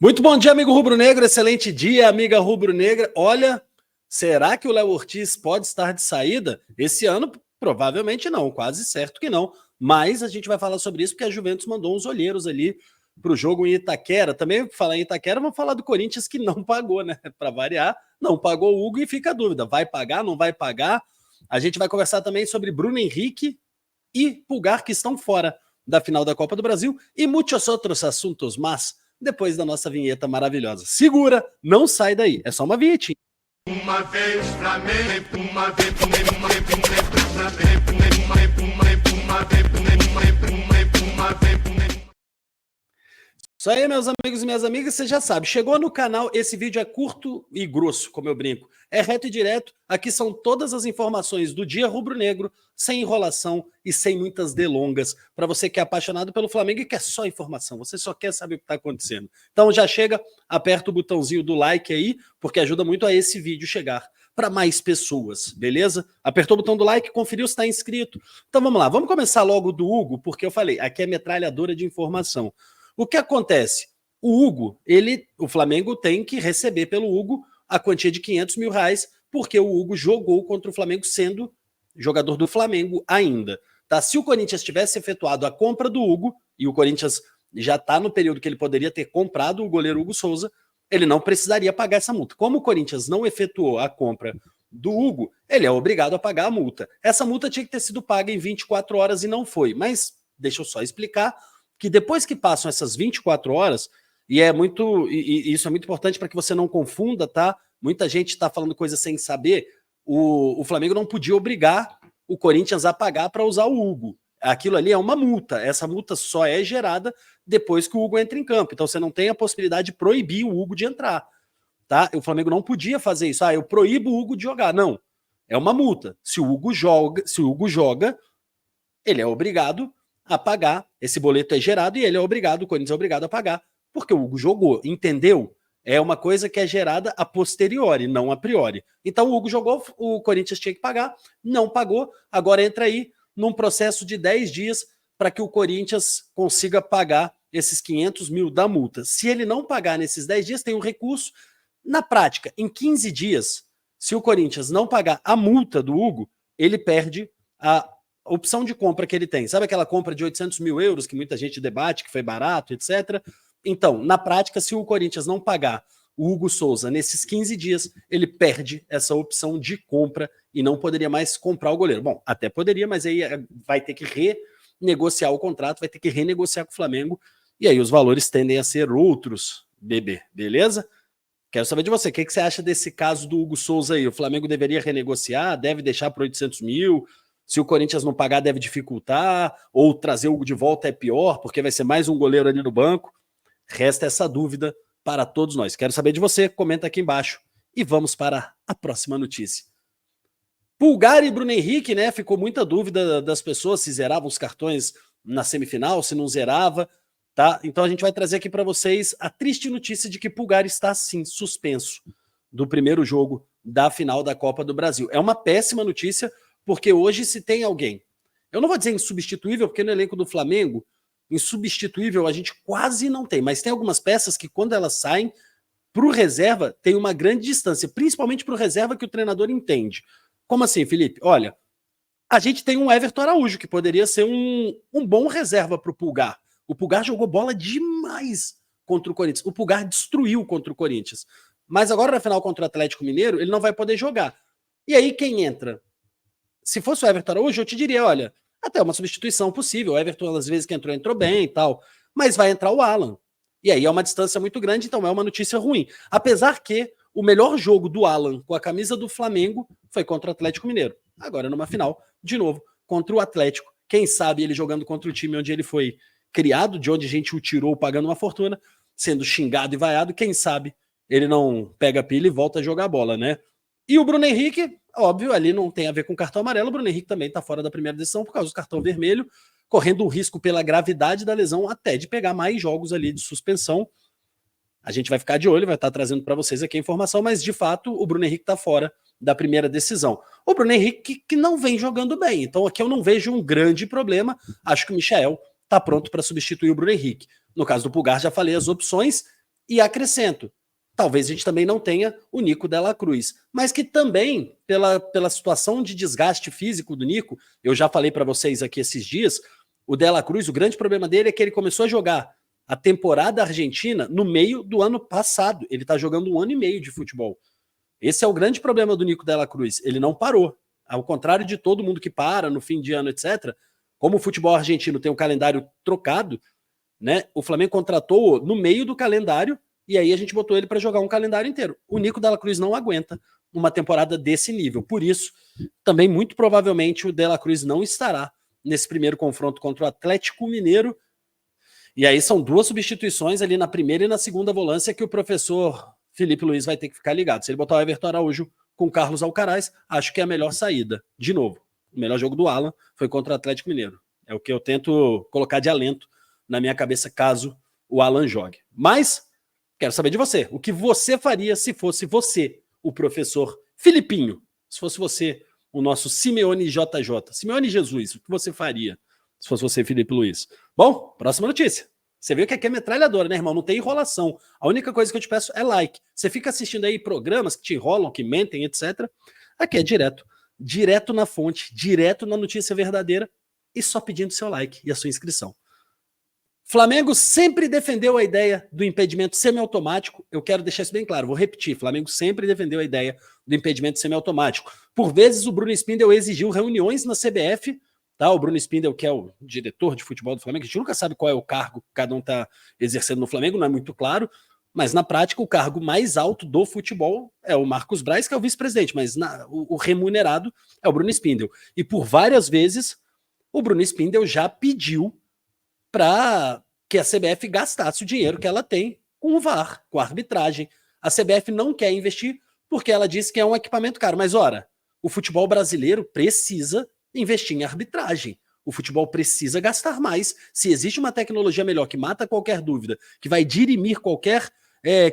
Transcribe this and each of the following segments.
Muito bom dia, amigo rubro-negro. Excelente dia, amiga rubro-negra. Olha, será que o Léo Ortiz pode estar de saída? Esse ano, provavelmente não, quase certo que não. Mas a gente vai falar sobre isso porque a Juventus mandou uns olheiros ali para o jogo em Itaquera. Também, falar em Itaquera, vamos falar do Corinthians que não pagou, né? Para variar, não pagou o Hugo e fica a dúvida. Vai pagar, não vai pagar? A gente vai conversar também sobre Bruno Henrique e Pulgar, que estão fora da final da Copa do Brasil, e muitos outros assuntos, mas depois da nossa vinheta maravilhosa. Segura, não sai daí, é só uma vinhetinha. Uma vez Flamengo, uma vez Isso aí, meus amigos e minhas amigas, você já sabe, chegou no canal, esse vídeo é curto e grosso, como eu brinco, é reto e direto, aqui são todas as informações do dia rubro-negro, sem enrolação e sem muitas delongas, para você que é apaixonado pelo Flamengo e quer só informação, você só quer saber o que está acontecendo. Então já chega, aperta o botãozinho do like aí, porque ajuda muito a esse vídeo chegar para mais pessoas, beleza? Apertou o botão do like, conferiu se está inscrito. Então vamos lá, vamos começar logo do Hugo, porque eu falei, aqui é metralhadora de informação. O que acontece? O Hugo, o Flamengo tem que receber pelo Hugo a quantia de R$500 mil, porque o Hugo jogou contra o Flamengo sendo jogador do Flamengo ainda. Tá? Se o Corinthians tivesse efetuado a compra do Hugo, e o Corinthians já está no período que ele poderia ter comprado o goleiro Hugo Souza, ele não precisaria pagar essa multa. Como o Corinthians não efetuou a compra do Hugo, ele é obrigado a pagar a multa. Essa multa tinha que ter sido paga em 24 horas e não foi. Mas deixa eu só explicar que depois que passam essas 24 horas, e isso é muito importante para que você não confunda, tá? Muita gente está falando coisa sem saber, o Flamengo não podia obrigar o Corinthians a pagar para usar o Hugo. Aquilo ali é uma multa, essa multa só é gerada depois que o Hugo entra em campo, então você não tem a possibilidade de proibir o Hugo de entrar, tá? O Flamengo não podia fazer isso, eu proíbo o Hugo de jogar, não. É uma multa. Se o Hugo joga, ele é obrigado a pagar, esse boleto é gerado e ele é obrigado, o Corinthians é obrigado a pagar, porque o Hugo jogou, entendeu? É uma coisa que é gerada a posteriori, não a priori. Então o Hugo jogou, o Corinthians tinha que pagar, não pagou, agora entra aí num processo de 10 dias para que o Corinthians consiga pagar esses R$500 mil da multa. Se ele não pagar nesses 10 dias, tem um recurso. Na prática, em 15 dias, se o Corinthians não pagar a multa do Hugo, ele perde a opção de compra que ele tem. Sabe aquela compra de €800 mil que muita gente debate, que foi barato, etc. Então, na prática, se o Corinthians não pagar o Hugo Souza nesses 15 dias, ele perde essa opção de compra e não poderia mais comprar o goleiro. Bom, até poderia, mas aí vai ter que renegociar o contrato, vai ter que renegociar com o Flamengo, e aí os valores tendem a ser outros, bebê, beleza? Quero saber de você, o que você acha desse caso do Hugo Souza aí? O Flamengo deveria renegociar, deve deixar por €800 mil? Se o Corinthians não pagar, deve dificultar, ou trazer o Hugo de volta é pior, porque vai ser mais um goleiro ali no banco. Resta essa dúvida para todos nós. Quero saber de você, comenta aqui embaixo. E vamos para a próxima notícia. Pulgar e Bruno Henrique, né? Ficou muita dúvida das pessoas se zeravam os cartões na semifinal, se não zerava, tá? Então a gente vai trazer aqui para vocês a triste notícia de que Pulgar está, sim, suspenso do primeiro jogo da final da Copa do Brasil. É uma péssima notícia, porque hoje se tem alguém, eu não vou dizer insubstituível, porque no elenco do Flamengo, insubstituível a gente quase não tem, mas tem algumas peças que quando elas saem, para o reserva tem uma grande distância, principalmente para o reserva que o treinador entende. Como assim, Felipe? Olha, a gente tem um Everton Araújo, que poderia ser um bom reserva para o Pulgar. O Pulgar jogou bola demais contra o Corinthians, o Pulgar destruiu contra o Corinthians, mas agora na final contra o Atlético Mineiro, ele não vai poder jogar. E aí quem entra? Se fosse o Everton Araújo, eu te diria, olha, até uma substituição possível, o Everton às vezes que entrou bem e tal, mas vai entrar o Alan. E aí é uma distância muito grande, então é uma notícia ruim. Apesar que o melhor jogo do Alan com a camisa do Flamengo foi contra o Atlético Mineiro. Agora numa final, de novo, contra o Atlético. Quem sabe ele jogando contra o time onde ele foi criado, de onde a gente o tirou pagando uma fortuna, sendo xingado e vaiado, quem sabe ele não pega a pilha e volta a jogar bola, né? E o Bruno Henrique, óbvio, ali não tem a ver com cartão amarelo, o Bruno Henrique também está fora da primeira decisão por causa do cartão vermelho, correndo um risco pela gravidade da lesão até de pegar mais jogos ali de suspensão. A gente vai ficar de olho, vai estar trazendo para vocês aqui a informação, mas de fato o Bruno Henrique está fora da primeira decisão. O Bruno Henrique que não vem jogando bem, então aqui eu não vejo um grande problema, acho que o Michael está pronto para substituir o Bruno Henrique. No caso do Pulgar, já falei as opções, E acrescento, talvez a gente também não tenha o Nico Dela Cruz, mas que também, pela situação de desgaste físico do Nico, eu já falei para vocês aqui esses dias, o Dela Cruz, o grande problema dele é que ele começou a jogar a temporada argentina no meio do ano passado. Ele está jogando 1 ano e meio de futebol. Esse é o grande problema do Nico Dela Cruz. Ele não parou. Ao contrário de todo mundo que para no fim de ano, etc., como o futebol argentino tem um calendário trocado, né, o Flamengo contratou no meio do calendário e aí a gente botou ele para jogar um calendário inteiro. O Nico Dela Cruz não aguenta uma temporada desse nível. Por isso, também muito provavelmente o Dela Cruz não estará nesse primeiro confronto contra o Atlético Mineiro. E aí são 2 substituições ali na primeira e na segunda volância que o professor Felipe Luiz vai ter que ficar ligado. Se ele botar o Everton Araújo com o Carlos Alcaraz, acho que é a melhor saída. De novo, o melhor jogo do Alan foi contra o Atlético Mineiro. É o que eu tento colocar de alento na minha cabeça caso o Alan jogue. Mas quero saber de você. O que você faria se fosse você, o professor Filipinho? Se fosse você, o nosso Simeone JJ. Simeone Jesus, o que você faria se fosse você, Felipe Luiz? Bom, próxima notícia. Você viu que aqui é metralhadora, né, irmão? Não tem enrolação. A única coisa que eu te peço é like. Você fica assistindo aí programas que te enrolam, que mentem, etc. Aqui é direto na fonte, direto na notícia verdadeira e só pedindo seu like e a sua inscrição. Flamengo sempre defendeu a ideia do impedimento semiautomático. Eu quero deixar isso bem claro, vou repetir. Flamengo sempre defendeu a ideia do impedimento semiautomático. Por vezes o Bruno Spindel exigiu reuniões na CBF, tá? O Bruno Spindel, que é o diretor de futebol do Flamengo, a gente nunca sabe qual é o cargo que cada um está exercendo no Flamengo, não é muito claro, mas na prática o cargo mais alto do futebol é o Marcos Braz, que é o vice-presidente, mas o remunerado é o Bruno Spindel. E por várias vezes o Bruno Spindel já pediu para que a CBF gastasse o dinheiro que ela tem com o VAR, com a arbitragem. A CBF não quer investir porque ela diz que é um equipamento caro. Mas, ora, o futebol brasileiro precisa investir em arbitragem. O futebol precisa gastar mais. Se existe uma tecnologia melhor que mata qualquer dúvida, que vai dirimir qualquer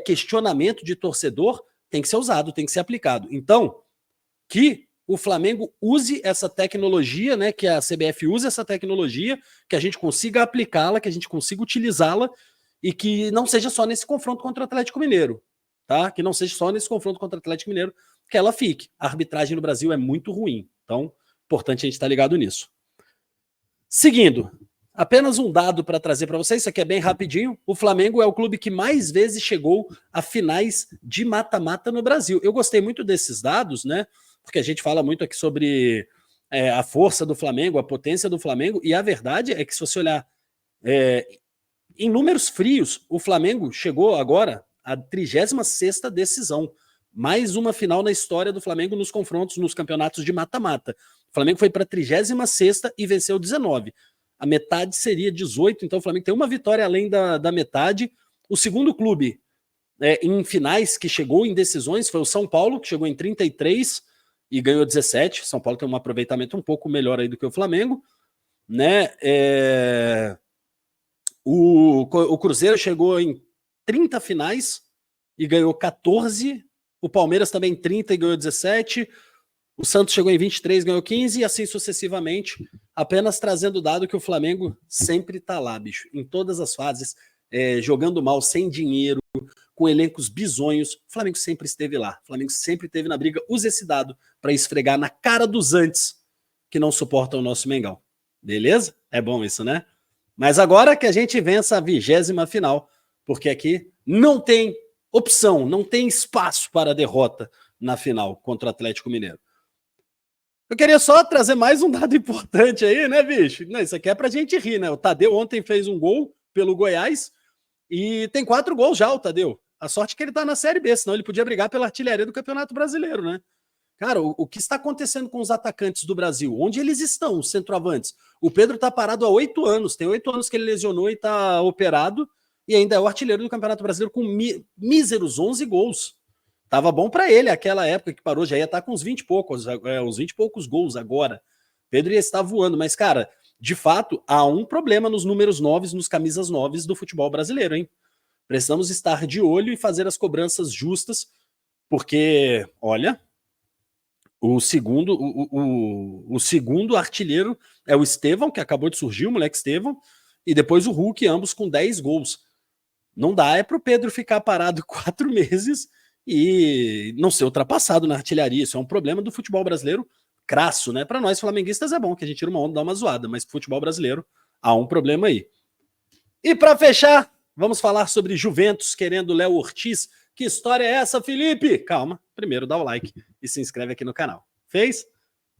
questionamento de torcedor, tem que ser usado, tem que ser aplicado. Então, que o Flamengo use essa tecnologia, né, que a CBF use essa tecnologia, que a gente consiga aplicá-la, que a gente consiga utilizá-la e que não seja só nesse confronto contra o Atlético Mineiro, tá? Que não seja só nesse confronto contra o Atlético Mineiro que ela fique. A arbitragem no Brasil é muito ruim, então, importante a gente estar ligado nisso. Seguindo, apenas um dado para trazer para vocês, isso aqui é bem rapidinho. O Flamengo é o clube que mais vezes chegou a finais de mata-mata no Brasil. Eu gostei muito desses dados, né? Porque a gente fala muito aqui sobre a força do Flamengo, a potência do Flamengo, e a verdade é que se você olhar em números frios, o Flamengo chegou agora à 36ª decisão. Mais uma final na história do Flamengo nos confrontos, nos campeonatos de mata-mata. O Flamengo foi para a 36ª e venceu 19. A metade seria 18, então o Flamengo tem uma vitória além da metade. O segundo clube em finais que chegou em decisões foi o São Paulo, que chegou em 33 e ganhou 17. São Paulo tem um aproveitamento um pouco melhor aí do que o Flamengo, né? O Cruzeiro chegou em 30 finais e ganhou 14. O Palmeiras também em 30 e ganhou 17. O Santos chegou em 23, ganhou 15 e assim sucessivamente, apenas trazendo o dado que o Flamengo sempre tá lá, bicho, em todas as fases, jogando mal, sem dinheiro, com elencos bizonhos, o Flamengo sempre esteve lá. O Flamengo sempre esteve na briga. Use esse dado para esfregar na cara dos antes que não suportam o nosso Mengão. Beleza? É bom isso, né? Mas agora que a gente vença a 20ª final, porque aqui não tem opção, não tem espaço para derrota na final contra o Atlético Mineiro. Eu queria só trazer mais um dado importante aí, né, bicho? Não, isso aqui é pra gente rir, né? O Tadeu ontem fez um gol pelo Goiás e tem 4 gols já, o Tadeu. A sorte é que ele tá na Série B, senão ele podia brigar pela artilharia do Campeonato Brasileiro, né? Cara, o que está acontecendo com os atacantes do Brasil? Onde eles estão, os centroavantes? O Pedro tá parado há 8 anos. Tem 8 anos que ele lesionou e tá operado e ainda é o artilheiro do Campeonato Brasileiro com míseros 11 gols. Tava bom para ele aquela época que parou, já ia estar com uns 20 e poucos, uns 20 e poucos gols agora. Pedro ia estar voando, mas, cara, de fato, há um problema nos números 9, nos camisas 9 do futebol brasileiro, hein? Precisamos estar de olho e fazer as cobranças justas, porque, olha, o segundo artilheiro é o Estevão, que acabou de surgir, o moleque Estevão, e depois o Hulk, ambos com 10 gols. Não dá é para o Pedro ficar parado 4 meses e não ser ultrapassado na artilharia. Isso é um problema do futebol brasileiro crasso, né? Para nós flamenguistas é bom que a gente tira uma onda, dá uma zoada, mas pro futebol brasileiro há um problema aí. E para fechar, vamos falar sobre Juventus querendo Léo Ortiz. Que história é essa, Felipe? Calma, primeiro dá o like e se inscreve aqui no canal. Fez?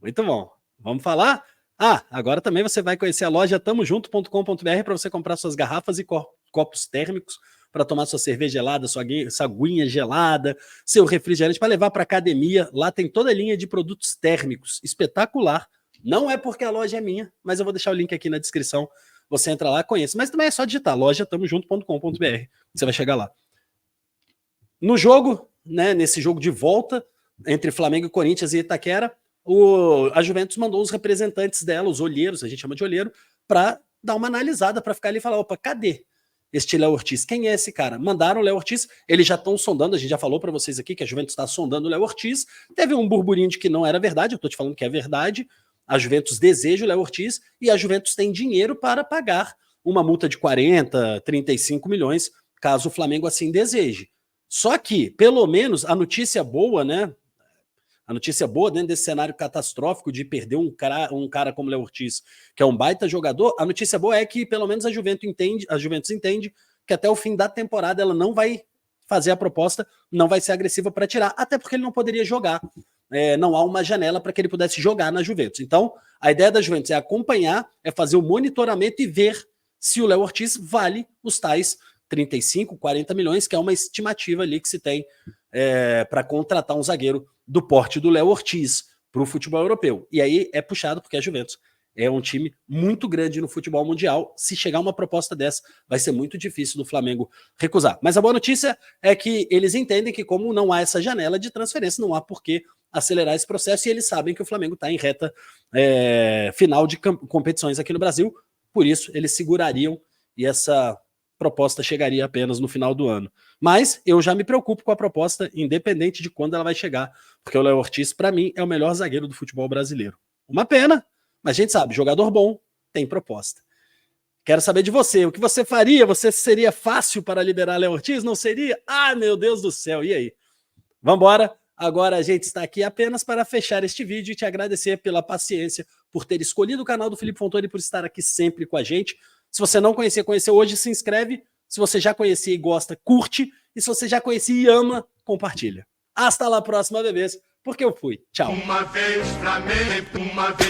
Muito bom. Vamos falar? Ah, agora também você vai conhecer a loja tamojunto.com.br para você comprar suas garrafas e copos térmicos para tomar sua cerveja gelada, sua aguinha gelada, seu refrigerante para levar para academia. Lá tem toda a linha de produtos térmicos, espetacular. Não é porque a loja é minha, mas eu vou deixar o link aqui na descrição. Você entra lá, conhece. Mas também é só digitar loja tamojunto.com.br. Você vai chegar lá. No jogo, né, nesse jogo de volta entre Flamengo, Corinthians e Itaquera, a Juventus mandou os representantes dela, os olheiros, a gente chama de olheiro, para dar uma analisada, para ficar ali e falar, opa, cadê este Léo Ortiz? Quem é esse cara? Mandaram o Léo Ortiz, eles já estão sondando, a gente já falou para vocês aqui que a Juventus está sondando o Léo Ortiz, teve um burburinho de que não era verdade, eu estou te falando que é verdade, a Juventus deseja o Léo Ortiz e a Juventus tem dinheiro para pagar uma multa de 40, 35 milhões, caso o Flamengo assim deseje. Só que, pelo menos, a notícia boa, né? A notícia boa dentro desse cenário catastrófico de perder um cara como Léo Ortiz, que é um baita jogador, a notícia boa é que pelo menos a Juventus entende que até o fim da temporada ela não vai fazer a proposta, não vai ser agressiva para tirar, até porque ele não poderia jogar. Não há uma janela para que ele pudesse jogar na Juventus. Então, a ideia da Juventus é acompanhar, é fazer o monitoramento e ver se o Léo Ortiz vale os tais 35, 40 milhões, que é uma estimativa ali que se tem para contratar um zagueiro do porte do Léo Ortiz para o futebol europeu. E aí é puxado porque a Juventus é um time muito grande no futebol mundial. Se chegar uma proposta dessa, vai ser muito difícil do Flamengo recusar. Mas a boa notícia é que eles entendem que como não há essa janela de transferência, não há por que acelerar esse processo e eles sabem que o Flamengo está em reta final de competições aqui no Brasil. Por isso, eles segurariam e essa proposta chegaria apenas no final do ano. Mas eu já me preocupo com a proposta, independente de quando ela vai chegar, porque o Léo Ortiz, para mim, é o melhor zagueiro do futebol brasileiro. Uma pena, mas a gente sabe, jogador bom tem proposta. Quero saber de você, o que você faria? Você seria fácil para liberar Léo Ortiz? Não seria? Ah, meu Deus do céu, e aí? Vambora, agora a gente está aqui apenas para fechar este vídeo e te agradecer pela paciência, por ter escolhido o canal do Felipe Fontoni e por estar aqui sempre com a gente. Se você não conhecia, conheceu hoje, se inscreve. Se você já conhecia e gosta, curte. E se você já conhecia e ama, compartilha. Hasta lá próxima, bebês, porque eu fui. Tchau. Uma vez Flamengo, uma vez